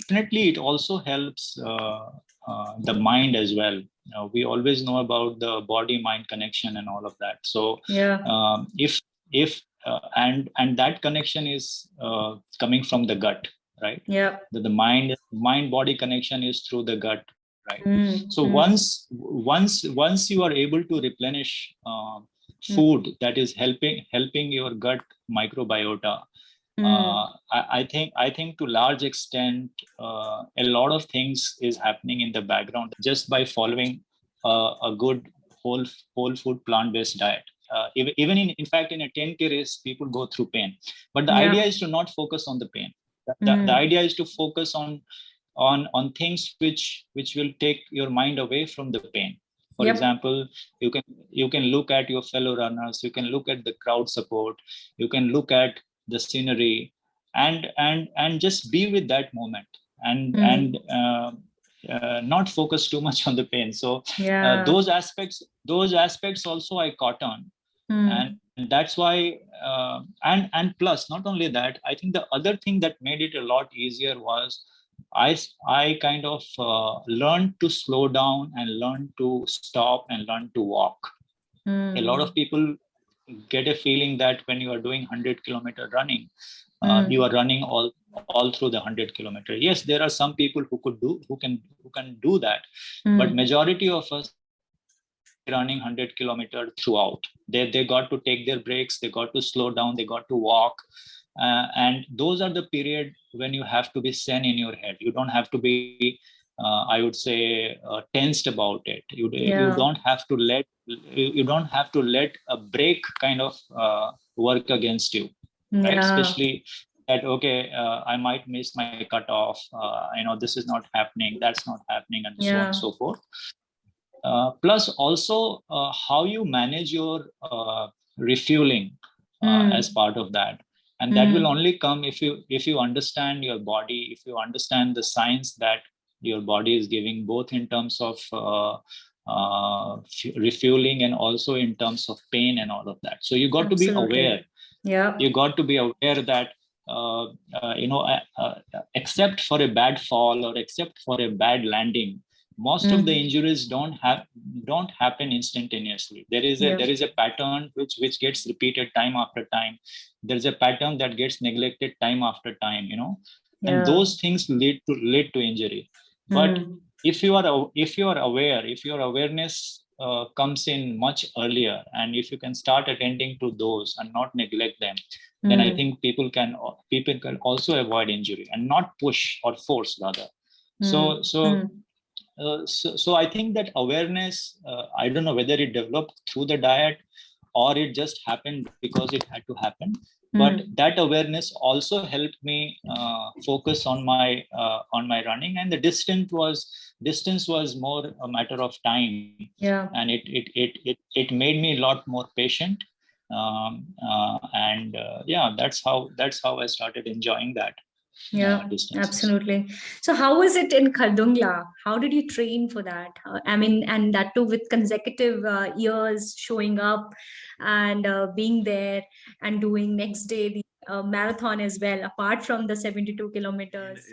definitely it also helps the mind as well. We always know about the body mind connection and all of that. So if and that connection is coming from the gut, right? The mind body connection is through the gut, right? So once you are able to replenish food that is helping your gut microbiota, I think to large extent a lot of things is happening in the background just by following a good whole food plant-based diet. Even in fact in a 10K race, people go through pain, but the idea is to not focus on the pain. The idea is to focus on things which will take your mind away from the pain. For example, you can look at your fellow runners, you can look at the crowd support, you can look at the scenery, and just be with that moment, and not focus too much on the pain. So those aspects also I caught on, and that's why and plus not only that, I think the other thing that made it a lot easier was I kind of learned to slow down and learn to stop and learn to walk. A lot of people get a feeling that when you are doing 100-kilometer running, you are running all through the 100-kilometer. Yes, there are some people who can do that, but majority of us running 100-kilometer throughout. They got to take their breaks, they got to slow down, they got to walk. And those are the period when you have to be zen in your head. You don't have to be I would say tensed about it. You don't have to let a break kind of work against you, right? Especially that I might miss my cutoff, this is not happening, that's not happening, and so on and so forth. Plus also how you manage your refueling as part of that. And that will only come if you understand your body, if you understand the signs that your body is giving, both in terms of refueling and also in terms of pain and all of that. So you got to be aware. You got to be aware that except for a bad fall or except for a bad landing, most of the injuries don't happen instantaneously. There is a pattern which gets repeated time after time. There's a pattern that gets neglected time after time, and those things lead to injury. But if you are aware, if your awareness comes in much earlier, and if you can start attending to those and not neglect them, then I think people can also avoid injury and not push or force rather. So I think that awareness, I don't know whether it developed through the diet or it just happened because it had to happen. But that awareness also helped me focus on my running, and the distance was more a matter of time. And it made me a lot more patient. That's how I started enjoying that. Absolutely. So how was it in Khardungla? How did you train for that? And that too with consecutive years showing up and being there and doing next day the marathon as well, apart from the 72 kilometers.